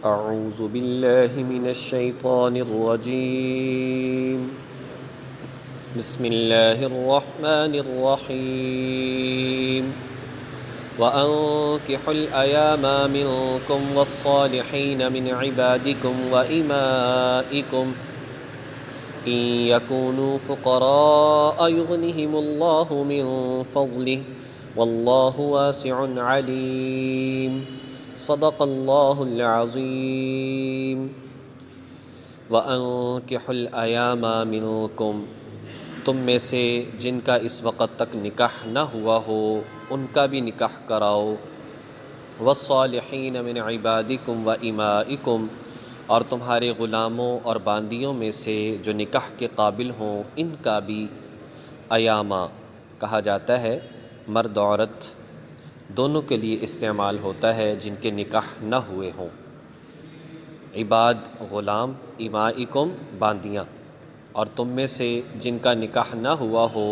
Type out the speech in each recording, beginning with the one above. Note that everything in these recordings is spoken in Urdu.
أعوذ بالله من الشيطان الرجيم بسم الله الرحمن الرحيم وأنكحوا الأيام منكم والصالحين من عبادكم وإمائكم إن يكونوا فقراء يغنهم الله من فضله والله واسع عليم صدق اللہ العظیم وَأَنكِحُوا الْأَيَامَ مِنْكُمْ تم میں سے جن کا اس وقت تک نکاح نہ ہوا ہو ان کا بھی نکاح کراؤ وَالصَّالِحِينَ مِنْ عِبَادِكُمْ وَإِمَائِكُمْ اور تمہارے غلاموں اور باندیوں میں سے جو نکاح کے قابل ہوں ان کا بھی ایامہ کہا جاتا ہے، مرد عورت دونوں کے لیے استعمال ہوتا ہے جن کے نکاح نہ ہوئے ہوں۔ عباد غلام، امائکم باندیاں، اور تم میں سے جن کا نکاح نہ ہوا ہو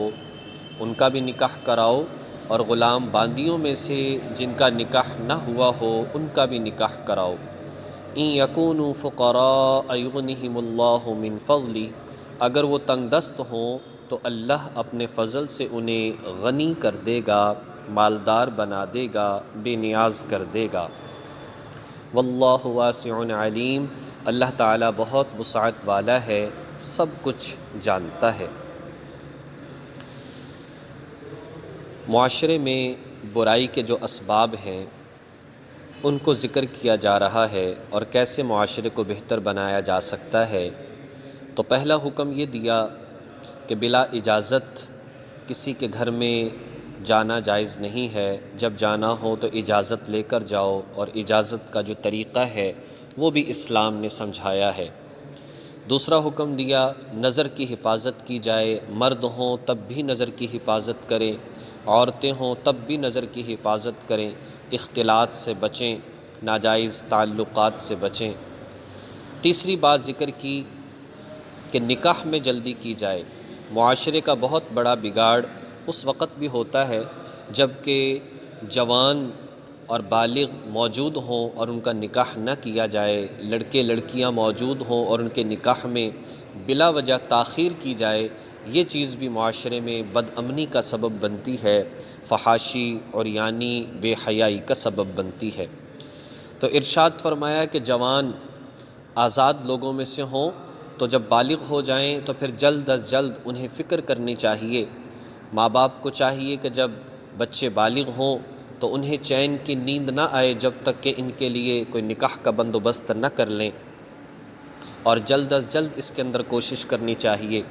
ان کا بھی نکاح کراؤ، اور غلام باندیوں میں سے جن کا نکاح نہ ہوا ہو ان کا بھی نکاح کراؤ۔ ان یکونوا فقراء یغنہم اللہ من فضلہ اگر وہ تنگ دست ہوں تو اللہ اپنے فضل سے انہیں غنی کر دے گا، مالدار بنا دے گا، بے نیاز کر دے گا۔ واللہ واسع علیم اللہ تعالیٰ بہت وسعت والا ہے، سب کچھ جانتا ہے۔ معاشرے میں برائی کے جو اسباب ہیں ان کو ذکر کیا جا رہا ہے اور کیسے معاشرے کو بہتر بنایا جا سکتا ہے۔ تو پہلا حکم یہ دیا کہ بلا اجازت کسی کے گھر میں جانا جائز نہیں ہے، جب جانا ہو تو اجازت لے کر جاؤ، اور اجازت کا جو طریقہ ہے وہ بھی اسلام نے سمجھایا ہے۔ دوسرا حکم دیا نظر کی حفاظت کی جائے، مرد ہوں تب بھی نظر کی حفاظت کریں، عورتیں ہوں تب بھی نظر کی حفاظت کریں، اختلاط سے بچیں، ناجائز تعلقات سے بچیں۔ تیسری بات ذکر کی کہ نکاح میں جلدی کی جائے۔ معاشرے کا بہت بڑا بگاڑ اس وقت بھی ہوتا ہے جب کہ جوان اور بالغ موجود ہوں اور ان کا نکاح نہ کیا جائے، لڑکے لڑکیاں موجود ہوں اور ان کے نکاح میں بلا وجہ تاخیر کی جائے، یہ چیز بھی معاشرے میں بد امنی کا سبب بنتی ہے، فحاشی عریانی بے حیائی کا سبب بنتی ہے۔ تو ارشاد فرمایا کہ جوان آزاد لوگوں میں سے ہوں تو جب بالغ ہو جائیں تو پھر جلد از جلد انہیں فکر کرنی چاہیے۔ ماں باپ کو چاہیے کہ جب بچے بالغ ہوں تو انہیں چین کی نیند نہ آئے جب تک کہ ان کے لیے کوئی نکاح کا بندوبست نہ کر لیں، اور جلد از جلد اس کے اندر کوشش کرنی چاہیے۔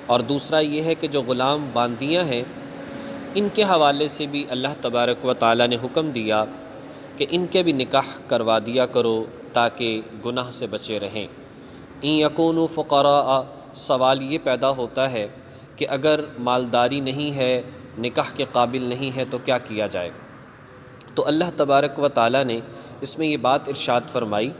اور دوسرا یہ ہے کہ جو غلام باندیاں ہیں ان کے حوالے سے بھی اللہ تبارک و تعالیٰ نے حکم دیا کہ ان کے بھی نکاح کروا دیا کرو تاکہ گناہ سے بچے رہیں۔ ان یکونوا فقراء سوال یہ پیدا ہوتا ہے کہ اگر مالداری نہیں ہے، نکاح کے قابل نہیں ہے تو کیا کیا جائے؟ تو اللہ تبارک و تعالیٰ نے اس میں یہ بات ارشاد فرمائی،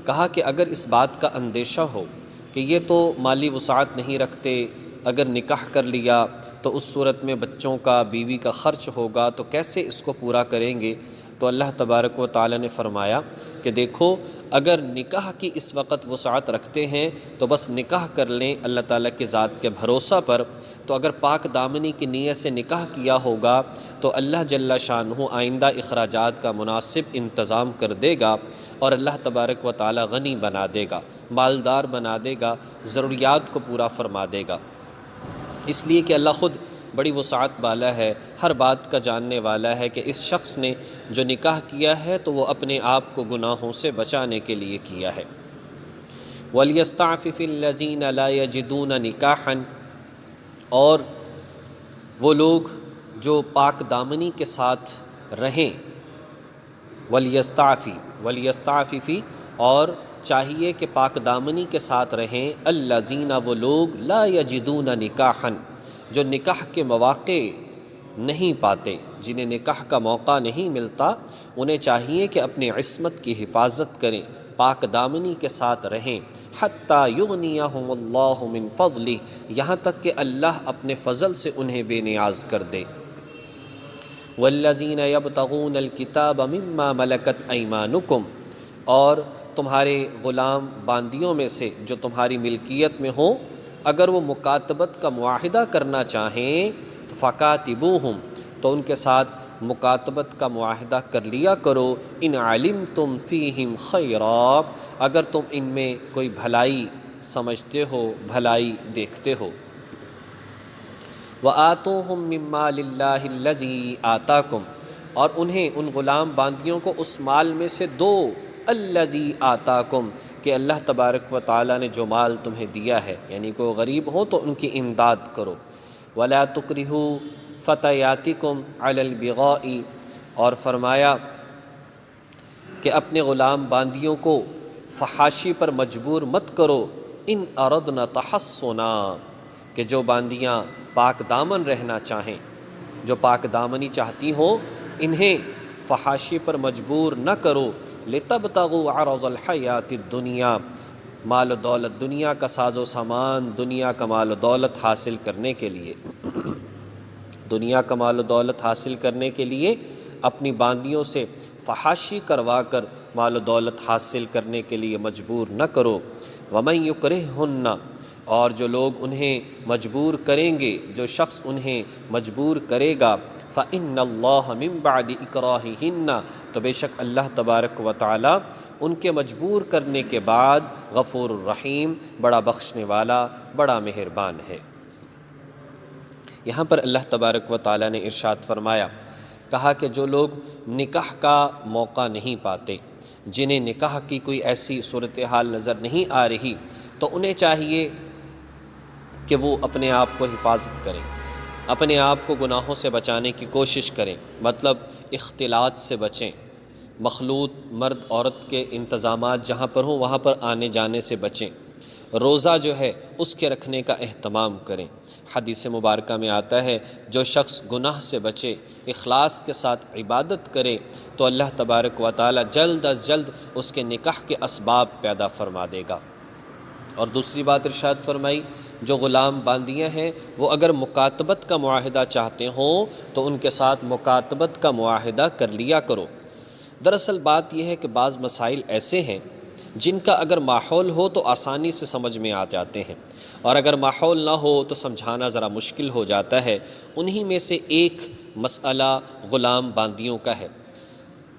کہا کہ اگر اس بات کا اندیشہ ہو کہ یہ تو مالی وسعت نہیں رکھتے، اگر نکاح کر لیا تو اس صورت میں بچوں کا، بیوی کا خرچ ہوگا تو کیسے اس کو پورا کریں گے؟ تو اللہ تبارک و تعالیٰ نے فرمایا کہ دیکھو اگر نکاح کی اس وقت وسعت رکھتے ہیں تو بس نکاح کر لیں اللہ تعالیٰ کے ذات کے بھروسہ پر۔ تو اگر پاک دامنی کی نیت سے نکاح کیا ہوگا تو اللہ جل شانہ آئندہ اخراجات کا مناسب انتظام کر دے گا، اور اللہ تبارک و تعالیٰ غنی بنا دے گا، مالدار بنا دے گا، ضروریات کو پورا فرما دے گا۔ اس لیے کہ اللہ خود بڑی وسعت والا ہے، ہر بات کا جاننے والا ہے کہ اس شخص نے جو نکاح کیا ہے تو وہ اپنے آپ کو گناہوں سے بچانے کے لیے کیا ہے۔ وَلْيَسْتَعْفِفِ الَّذِينَ لَا يَجِدُونَ نِكَاحًا اور وہ لوگ جو پاک دامنی کے ساتھ رہیں، وَلْيَسْتَعْفِفِ اور چاہیے کہ پاک دامنی کے ساتھ رہیں، الَّذِينَ وہ لوگ لا يَجِدُونَ نِكَاحًا جو نکاح کے مواقع نہیں پاتے، جنہیں نکاح کا موقع نہیں ملتا، انہیں چاہیے کہ اپنی عصمت کی حفاظت کریں، پاک دامنی کے ساتھ رہیں، حتیٰ یغنیہم اللہ من فضلہ یہاں تک کہ اللہ اپنے فضل سے انہیں بے نیاز کر دے۔ والذین یبتغون الکتاب مما ملکت ایمانکم اور تمہارے غلام باندیوں میں سے جو تمہاری ملکیت میں ہوں، اگر وہ مکاتبت کا معاہدہ کرنا چاہیں تو فکاتبوہم، تو ان کے ساتھ مکاتبت کا معاہدہ کر لیا کرو، ان علمتم فیہم خیرا، اگر تم ان میں کوئی بھلائی سمجھتے ہو، بھلائی دیکھتے ہو۔ وآتوہم من مال اللہ الذی آتاکم، اور انہیں ان غلام باندیوں کو اس مال میں سے دو، الذی آتاکم، کہ اللہ تبارک و تعالیٰ نے جو مال تمہیں دیا ہے، یعنی کوئی غریب ہو تو ان کی امداد کرو۔ ولا تکرہوا فتیاتکم علی البغاء، اور فرمایا کہ اپنے غلام باندیوں کو فحاشی پر مجبور مت کرو، ان اردنا تحصنا، کہ جو باندیاں پاک دامن رہنا چاہیں، جو پاک دامنی چاہتی ہوں، انہیں فحاشی پر مجبور نہ کرو، لتبتغوا عرض الحیات الدنیا، مال و دولت، دنیا کا ساز و سامان، دنیا کا مال و دولت حاصل کرنے کے لیے، دنیا کا مال و دولت حاصل کرنے کے لیے اپنی باندیوں سے فحاشی کروا کر مال و دولت حاصل کرنے کے لیے مجبور نہ کرو۔ ومن یکرہہن، اور جو لوگ انہیں مجبور کریں گے، جو شخص انہیں مجبور کرے گا، فإن اللہ من بعد اکراہہن، تو بے شک اللہ تبارک و تعالی ان کے مجبور کرنے کے بعد غفور الرحیم، بڑا بخشنے والا، بڑا مہربان ہے۔ یہاں پر اللہ تبارک و تعالی نے ارشاد فرمایا، کہا کہ جو لوگ نکاح کا موقع نہیں پاتے، جنہیں نکاح کی کوئی ایسی صورتحال نظر نہیں آ رہی، تو انہیں چاہیے کہ وہ اپنے آپ کو حفاظت کریں، اپنے آپ کو گناہوں سے بچانے کی کوشش کریں، مطلب اختلاط سے بچیں، مخلوط مرد عورت کے انتظامات جہاں پر ہوں وہاں پر آنے جانے سے بچیں، روزہ جو ہے اس کے رکھنے کا اہتمام کریں۔ حدیث مبارکہ میں آتا ہے جو شخص گناہ سے بچے، اخلاص کے ساتھ عبادت کرے، تو اللہ تبارک و تعالی جلد از جلد اس کے نکاح کے اسباب پیدا فرما دے گا۔ اور دوسری بات ارشاد فرمائی، جو غلام باندیاں ہیں وہ اگر مکاتبت کا معاہدہ چاہتے ہوں تو ان کے ساتھ مکاتبت کا معاہدہ کر لیا کرو۔ دراصل بات یہ ہے کہ بعض مسائل ایسے ہیں جن کا اگر ماحول ہو تو آسانی سے سمجھ میں آ جاتے ہیں، اور اگر ماحول نہ ہو تو سمجھانا ذرا مشکل ہو جاتا ہے۔ انہی میں سے ایک مسئلہ غلام باندیوں کا ہے۔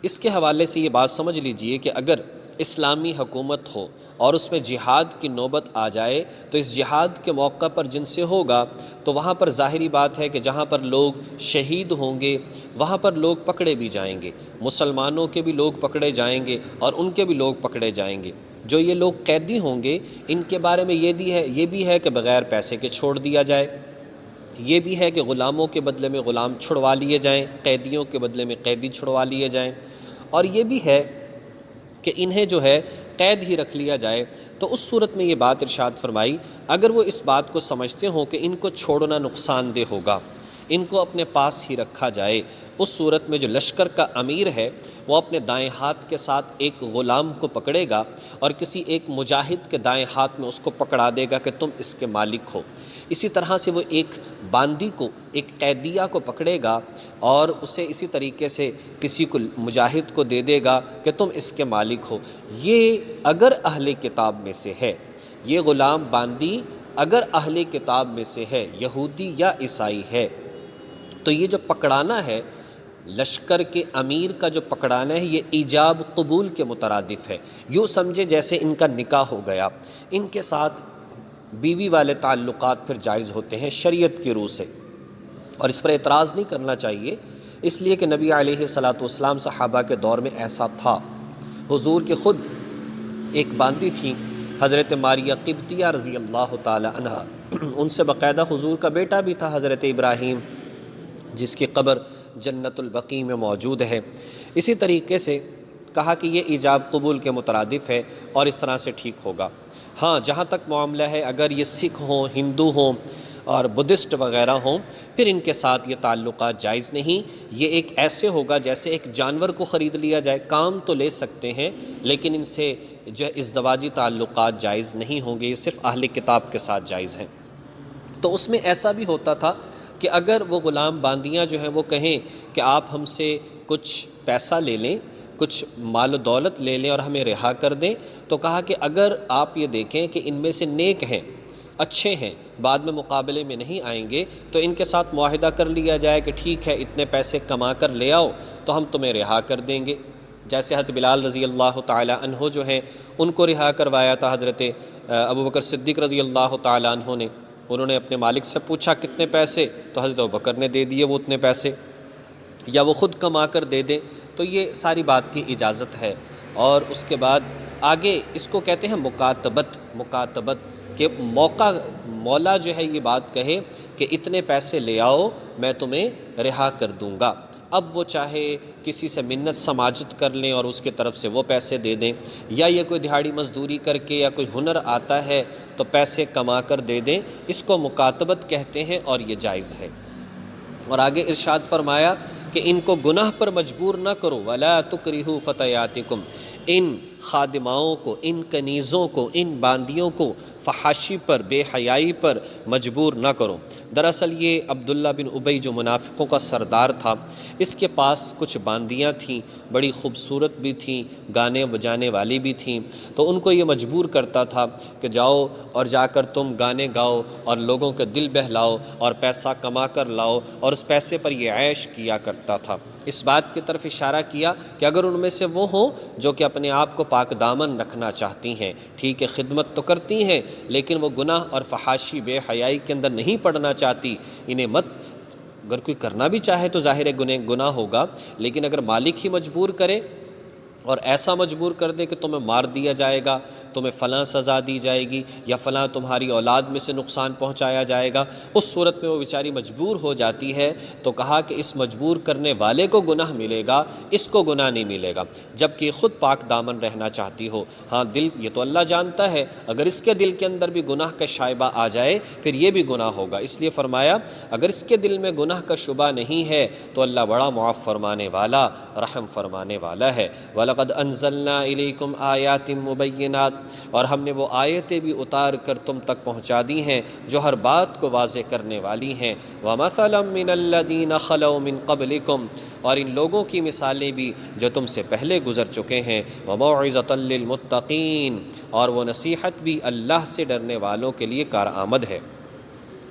اس کے حوالے سے یہ بات سمجھ لیجئے کہ اگر اسلامی حکومت ہو اور اس میں جہاد کی نوبت آ جائے تو اس جہاد کے موقع پر جن سے ہوگا تو وہاں پر ظاہری بات ہے کہ جہاں پر لوگ شہید ہوں گے وہاں پر لوگ پکڑے بھی جائیں گے، مسلمانوں کے بھی لوگ پکڑے جائیں گے اور ان کے بھی لوگ پکڑے جائیں گے۔ جو یہ لوگ قیدی ہوں گے ان کے بارے میں یہ بھی ہے کہ بغیر پیسے کے چھوڑ دیا جائے، یہ بھی ہے کہ غلاموں کے بدلے میں غلام چھڑوا لیے جائیں، قیدیوں کے بدلے میں قیدی چھڑوا لیے جائیں، اور یہ بھی ہے کہ انہیں جو ہے قید ہی رکھ لیا جائے۔ تو اس صورت میں یہ بات ارشاد فرمائی، اگر وہ اس بات کو سمجھتے ہوں کہ ان کو چھوڑنا نقصان دہ ہوگا، ان کو اپنے پاس ہی رکھا جائے، اس صورت میں جو لشکر کا امیر ہے وہ اپنے دائیں ہاتھ کے ساتھ ایک غلام کو پکڑے گا اور کسی ایک مجاہد کے دائیں ہاتھ میں اس کو پکڑا دے گا کہ تم اس کے مالک ہو۔ اسی طرح سے وہ ایک باندی کو، ایک قیدیہ کو پکڑے گا اور اسے اسی طریقے سے کسی کو مجاہد کو دے دے گا کہ تم اس کے مالک ہو۔ یہ اگر اہل کتاب میں سے ہے، یہ غلام باندی اگر اہل کتاب میں سے ہے، یہودی یا عیسائی ہے، تو یہ جو پکڑانا ہے لشکر کے امیر کا جو پکڑانا ہے یہ ایجاب قبول کے مترادف ہے۔ یوں سمجھے جیسے ان کا نکاح ہو گیا، ان کے ساتھ بیوی والے تعلقات پھر جائز ہوتے ہیں شریعت کی روح سے، اور اس پر اعتراض نہیں کرنا چاہیے، اس لیے کہ نبی علیہ الصلاۃ والسلام صحابہ کے دور میں ایسا تھا۔ حضور کے خود ایک باندی تھیں حضرت ماریہ قبطیہ رضی اللہ تعالی عنہا، ان سے باقاعدہ حضور کا بیٹا بھی تھا حضرت ابراہیم، جس کی قبر جنت البقیع میں موجود ہے۔ اسی طریقے سے کہا کہ یہ ایجاب قبول کے مترادف ہے اور اس طرح سے ٹھیک ہوگا۔ ہاں جہاں تک معاملہ ہے اگر یہ سکھ ہوں، ہندو ہوں اور بدھسٹ وغیرہ ہوں، پھر ان کے ساتھ یہ تعلقات جائز نہیں۔ یہ ایک ایسے ہوگا جیسے ایک جانور کو خرید لیا جائے، کام تو لے سکتے ہیں لیکن ان سے جو ازدواجی تعلقات جائز نہیں ہوں گے، یہ صرف اہل کتاب کے ساتھ جائز ہیں۔ تو اس میں ایسا بھی ہوتا تھا کہ اگر وہ غلام باندیاں جو ہیں وہ کہیں کہ آپ ہم سے کچھ پیسہ لے لیں کچھ مال و دولت لے لیں اور ہمیں رہا کر دیں، تو کہا کہ اگر آپ یہ دیکھیں کہ ان میں سے نیک ہیں، اچھے ہیں، بعد میں مقابلے میں نہیں آئیں گے، تو ان کے ساتھ معاہدہ کر لیا جائے کہ ٹھیک ہے اتنے پیسے کما کر لے آؤ تو ہم تمہیں رہا کر دیں گے۔ جیسے حضرت بلال رضی اللہ تعالی عنہ جو ہیں ان کو رہا کروایا تھا حضرت ابوبکر صدیق رضی اللہ تعالی عنہ نے۔ انہوں نے اپنے مالک سے پوچھا کتنے پیسے، تو حضرت ابوبکر نے دے دیے وہ اتنے پیسے، یا وہ خود کما کر دے دیں، تو یہ ساری بات کی اجازت ہے۔ اور اس کے بعد آگے اس کو کہتے ہیں مکاتبت، کہ مولا جو ہے یہ بات کہے کہ اتنے پیسے لے آؤ میں تمہیں رہا کر دوں گا۔ اب وہ چاہے کسی سے منت سماجت کر لیں اور اس کی طرف سے وہ پیسے دے دیں، یا یہ کوئی دہاڑی مزدوری کر کے یا کوئی ہنر آتا ہے تو پیسے کما کر دے دیں، اس کو مکاتبت کہتے ہیں اور یہ جائز ہے۔ اور آگے ارشاد فرمایا کہ ان کو گناہ پر مجبور نہ کرو، وَلَا تُكْرِهُ فَتَيَاتِكُمْ، ان خادماؤں کو، ان کنیزوں کو، ان باندیوں کو فحاشی پر، بے حیائی پر مجبور نہ کرو۔ دراصل یہ عبداللہ بن ابی جو منافقوں کا سردار تھا، اس کے پاس کچھ باندیاں تھیں، بڑی خوبصورت بھی تھیں، گانے بجانے والی بھی تھیں، تو ان کو یہ مجبور کرتا تھا کہ جاؤ اور جا کر تم گانے گاؤ اور لوگوں کے دل بہلاؤ اور پیسہ کما کر لاؤ، اور اس پیسے پر یہ عیش کیا کرتا تھا۔ اس بات کی طرف اشارہ کیا کہ اگر ان میں سے وہ ہوں جو کہ اپنے آپ کو پاک دامن رکھنا چاہتی ہیں، ٹھیک ہے خدمت تو کرتی ہیں لیکن وہ گناہ اور فحاشی بے حیائی کے اندر نہیں پڑنا چاہتی، انہیں مت، اگر کوئی کرنا بھی چاہے تو ظاہر ہے گناہ ہوگا، لیکن اگر مالک ہی مجبور کرے اور ایسا مجبور کر دے کہ تمہیں مار دیا جائے گا، تمہیں فلاں سزا دی جائے گی، یا فلاں تمہاری اولاد میں سے نقصان پہنچایا جائے گا، اس صورت میں وہ بیچاری مجبور ہو جاتی ہے، تو کہا کہ اس مجبور کرنے والے کو گناہ ملے گا، اس کو گناہ نہیں ملے گا، جبکہ خود پاک دامن رہنا چاہتی ہو۔ ہاں دل، یہ تو اللہ جانتا ہے، اگر اس کے دل کے اندر بھی گناہ کا شائبہ آ جائے پھر یہ بھی گناہ ہوگا، اس لیے فرمایا اگر اس کے دل میں گناہ کا شبہ نہیں ہے تو اللہ بڑا معاف فرمانے والا، رحم فرمانے والا ہے۔ وَلَقَدْ أَنزَلْنَا إِلَيْكُمْ آيَاتٍ مُبَيِّنَاتٍ، اور ہم نے وہ آیتیں بھی اتار کر تم تک پہنچا دی ہیں جو ہر بات کو واضح کرنے والی ہیں۔ وَمَثَلًا مِّنَ الَّذِينَ خَلَوْا مِن قَبْلِكُمْ، اور ان لوگوں کی مثالیں بھی جو تم سے پہلے گزر چکے ہیں۔ وَمَوْعِظَةً لِّلْمُتَّقِينَ، اور وہ نصیحت بھی اللہ سے ڈرنے والوں کے لیے کارآمد ہے۔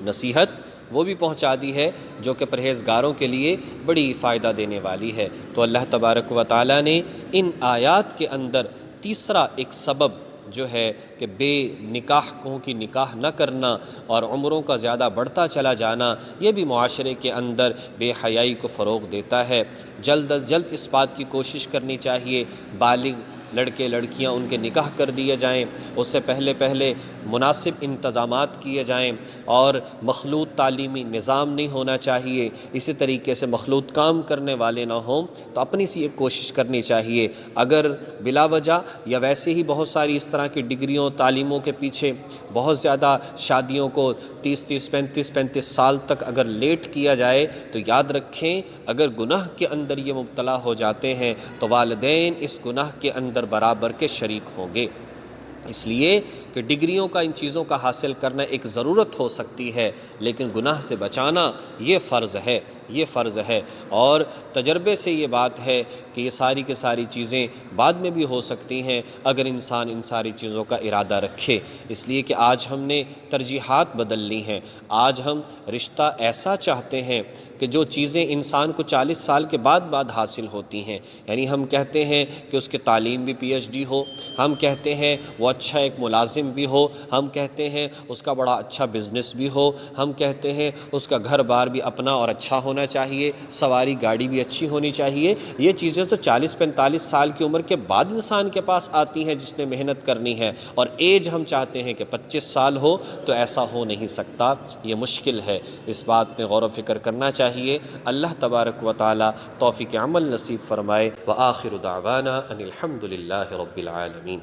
نصیحت وہ بھی پہنچا دی ہے جو کہ پرہیزگاروں کے لیے بڑی فائدہ دینے والی ہے۔ تو اللہ تبارک و تعالیٰ نے ان آیات کے اندر تیسرا ایک سبب جو ہے کہ بے نکاح کی نکاح نہ کرنا اور عمروں کا زیادہ بڑھتا چلا جانا، یہ بھی معاشرے کے اندر بے حیائی کو فروغ دیتا ہے۔ جلد از جلد اس بات کی کوشش کرنی چاہیے بالغ لڑکے لڑکیاں ان کے نکاح کر دیے جائیں، اس سے پہلے مناسب انتظامات کیے جائیں، اور مخلوط تعلیمی نظام نہیں ہونا چاہیے، اسی طریقے سے مخلوط کام کرنے والے نہ ہوں، تو اپنی سی ایک کوشش کرنی چاہیے۔ اگر بلا وجہ یا ویسے ہی بہت ساری اس طرح کی ڈگریوں تعلیموں کے پیچھے بہت زیادہ شادیوں کو 30 35 سال تک اگر لیٹ کیا جائے تو یاد رکھیں اگر گناہ کے اندر یہ مبتلا ہو جاتے ہیں تو والدین اس گناہ کے اندر برابر کے شریک ہوں گے۔ اس لیے کہ ڈگریوں کا ان چیزوں کا حاصل کرنا ایک ضرورت ہو سکتی ہے، لیکن گناہ سے بچانا یہ فرض ہے، یہ فرض ہے۔ اور تجربے سے یہ بات ہے کہ یہ ساری کی ساری چیزیں بعد میں بھی ہو سکتی ہیں اگر انسان ان ساری چیزوں کا ارادہ رکھے۔ اس لیے کہ آج ہم نے ترجیحات بدل لی ہیں، آج ہم رشتہ ایسا چاہتے ہیں کہ جو چیزیں انسان کو 40 سال کے بعد حاصل ہوتی ہیں، یعنی ہم کہتے ہیں کہ اس کی تعلیم بھی PhD ہو، ہم کہتے ہیں وہ اچھا ایک ملازم بھی ہو، ہم کہتے ہیں اس کا بڑا اچھا بزنس بھی ہو، ہم کہتے ہیں اس کا گھر بار بھی اپنا اور اچھا ہونا چاہیے، سواری گاڑی بھی اچھی ہونی چاہیے۔ یہ چیزیں تو 40-45 سال کی عمر کے بعد انسان کے پاس آتی ہیں جس نے محنت کرنی ہے، اور ایج ہم چاہتے ہیں کہ 25 سال ہو، تو ایسا ہو نہیں سکتا، یہ مشکل ہے۔ اس بات میں غور و فکر کرنا چاہیے۔ اللہ تبارک و تعالی توفیق عمل نصیب فرمائے۔ وآخر دعوانا ان الحمد للہ رب العالمین۔